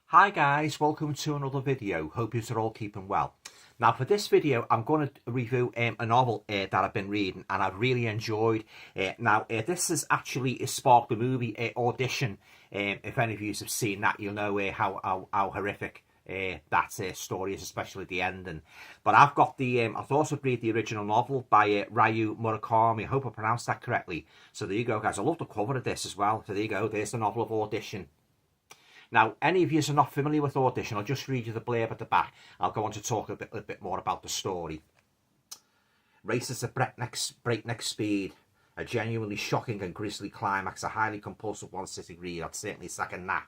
Hi guys, welcome to another video. Hope you're all keeping well. Now for this video I'm going to review a novel that I've been reading and I've really enjoyed. This is actually sparked the movie Audition. If any of you have seen that, you'll know how horrific that story is, especially the ending. But I've got I've also read the original novel by Ryu Murakami. I hope I pronounced that correctly. So there you go guys, I love the cover of this as well. So there you go, there's the novel of Audition. Now, any of you are not familiar with Audition, I'll just read you the blurb at the back. I'll go on to talk a bit more about the story. Races at breakneck speed, a genuinely shocking and grisly climax, a highly compulsive one-sitting read. I'd certainly second that.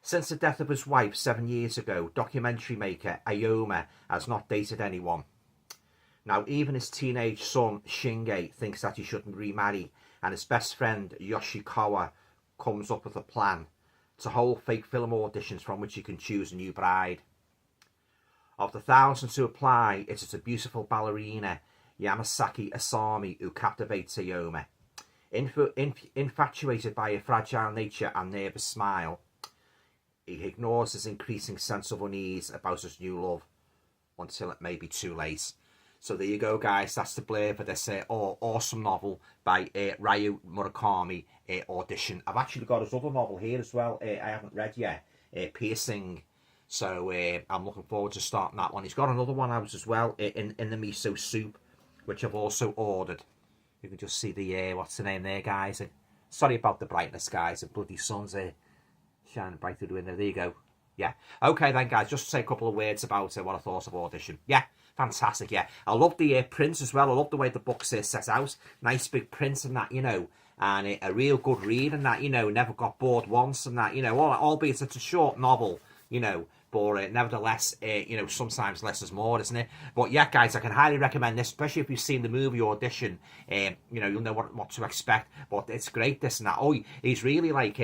Since the death of his wife 7 years ago, documentary maker Ayoma has not dated anyone. Now, even his teenage son Shinge thinks that he shouldn't remarry, and his best friend Yoshikawa comes up with a plan to hold fake film auditions from which you can choose a new bride. Of the thousands who apply, it is a beautiful ballerina, Yamasaki Asami, who captivates Ayoma. Infatuated by her fragile nature and nervous smile, he ignores his increasing sense of unease about his new love until it may be too late. So there you go guys, that's the blurb for this awesome novel by Ryu Murakami, Audition. I've actually got his other novel here as well, I haven't read yet, Piercing. So I'm looking forward to starting that one. He's got another one out as well, in the miso soup, which I've also ordered. You can just see the, what's the name there guys. Sorry about the brightness guys, the bloody sun's shining bright through the window. There you go. Yeah. Okay then guys, just to say a couple of words about what I thought of Audition. Yeah. Fantastic, yeah. I love the print as well. I love the way the book's set out. Nice big print and that, you know. And a real good read and that, you know. Never got bored once and that, you know. Albeit it's a short novel, you know. But nevertheless, you know, sometimes less is more, isn't it? But yeah, guys, I can highly recommend this, especially if you've seen the movie Audition. You know, you'll know what to expect. But it's great, this and that. Oh, he's really like...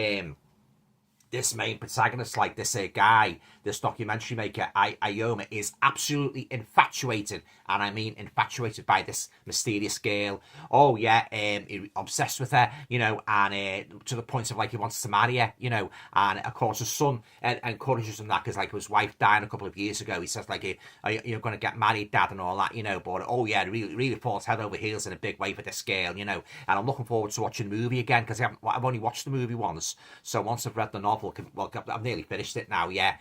this main protagonist, like this guy, this documentary maker, Ayoma, is absolutely infatuated, and I mean infatuated by this mysterious girl. Oh yeah, obsessed with her, you know, and to the point of like he wants to marry her, you know. And of course his son encourages him that, because like his wife died a couple of years ago. He says like, you're going to get married, dad, and all that, you know. But oh yeah, really falls head over heels in a big way for this girl, you know. And I'm looking forward to watching the movie again, because I've only watched the movie once. So once I've read the novel, well, I've nearly finished it now. Yeah,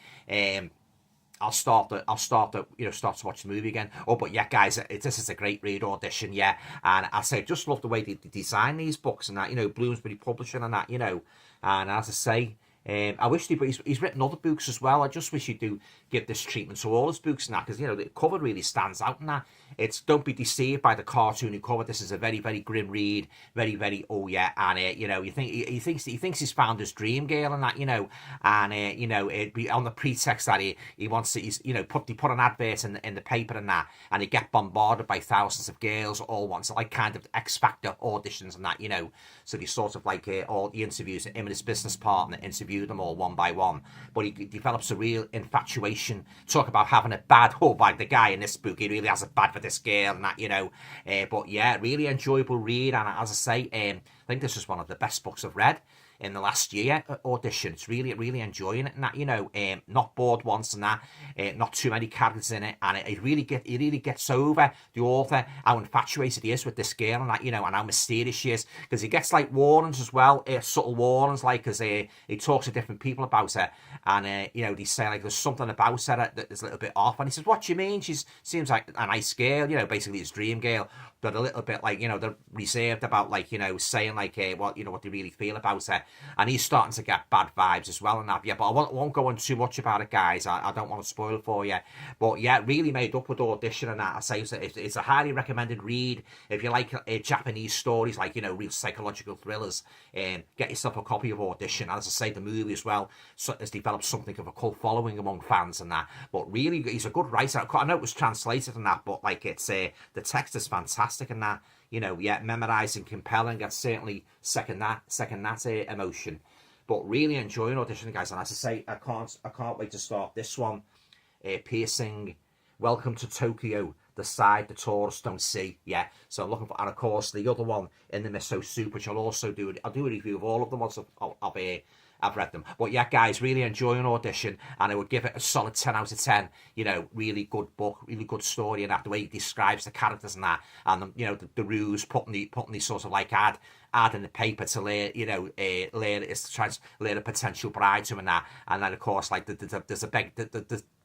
I'll start to watch the movie again. Oh, but yeah, guys, this is a great read, Audition. Yeah, and I say, just love the way they design these books and that. You know, Bloomsbury Publishing and that. You know, and as I say. I wish he's written other books as well. I just wish he'd give this treatment to all his books and that, because, you know, the cover really stands out in that. It's, don't be deceived by the cartoony cover. This is a very, very grim read. Very, very, oh yeah. And, you know, he thinks he's found his dream girl and that, you know. And, you know, it'd be on the pretext that he wants to, you know, put an advert in the paper and that, and he get bombarded by thousands of girls all once, like kind of X Factor auditions and that, you know. So he sort of like, all the interviews, him and his business partner interview them all one by one, but he develops a real infatuation. Talk about having it bad. Oh, by the guy in this book, he really has it bad for this girl and that, you know. But yeah, really enjoyable read, and as I say, I think this is one of the best books I've read in the last year. Audition, it's really enjoying it and that, you know. Not bored once and that. Not too many characters in it, and it really gets over the author how infatuated he is with this girl and that, you know, and how mysterious she is, because he gets like warnings as well, subtle warnings, like, because he talks to different people about her, and you know, they say like there's something about her that is a little bit off, and he says, what do you mean? She seems like a nice girl, you know, basically his dream girl, but a little bit like, you know, they're reserved about, like, you know, saying like what, you know, what they really feel about her. And he's starting to get bad vibes as well and that. Yeah, but I won't go on too much about it, guys. I don't want to spoil it for you. But yeah, really made up with Audition and that. I say it's a highly recommended read. If you like Japanese stories, like, you know, real psychological thrillers, get yourself a copy of Audition. As I say, the movie as well has developed something of a cult following among fans and that. But really, he's a good writer. I know it was translated and that, but like, it's the text is fantastic and that. You know, yeah, memorising, compelling. I'd certainly second that emotion. But really enjoying Audition, guys. And as I say, I can't wait to start this one. Piercing, Welcome to Tokyo, the side the tourists don't see. Yeah, so I'm looking for, and of course the other one in the Miso Soup, which I'll also do. I'll do a review of all of them once I've read them. But yeah, guys, really enjoying Audition, and I would give it a solid 10 out of 10. You know, really good book, really good story, and that the way he describes the characters and that, and you know the Ryu's putting these sort of like ad in the paper to lay, you know, is to try to lay a potential bride to and that, and then of course like there's a big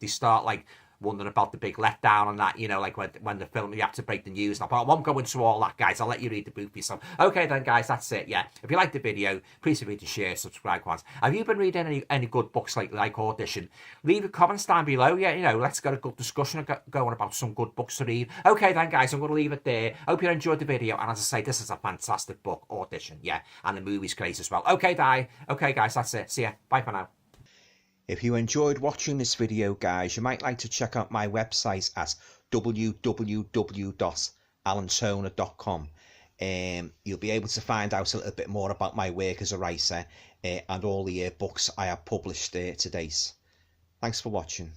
they start like wondering about the big letdown and that, you know, like when the film, you have to break the news. But I won't go into all that, guys. I'll let you read the book for yourself. Okay then, guys, that's it. Yeah, if you like the video, please read, share, subscribe, once. Have you been reading any good books like Audition? Leave a comments down below. Yeah, you know, let's get a good discussion going about some good books to read. Okay then, guys, I'm going to leave it there. Hope you enjoyed the video, and as I say, this is a fantastic book, Audition. Yeah, and the movie's great as well. Okay, guys, that's it. See ya. Bye for now. If you enjoyed watching this video, guys, you might like to check out my website at www.alantoner.com. You'll be able to find out a little bit more about my work as a writer and all the books I have published to date. Thanks for watching.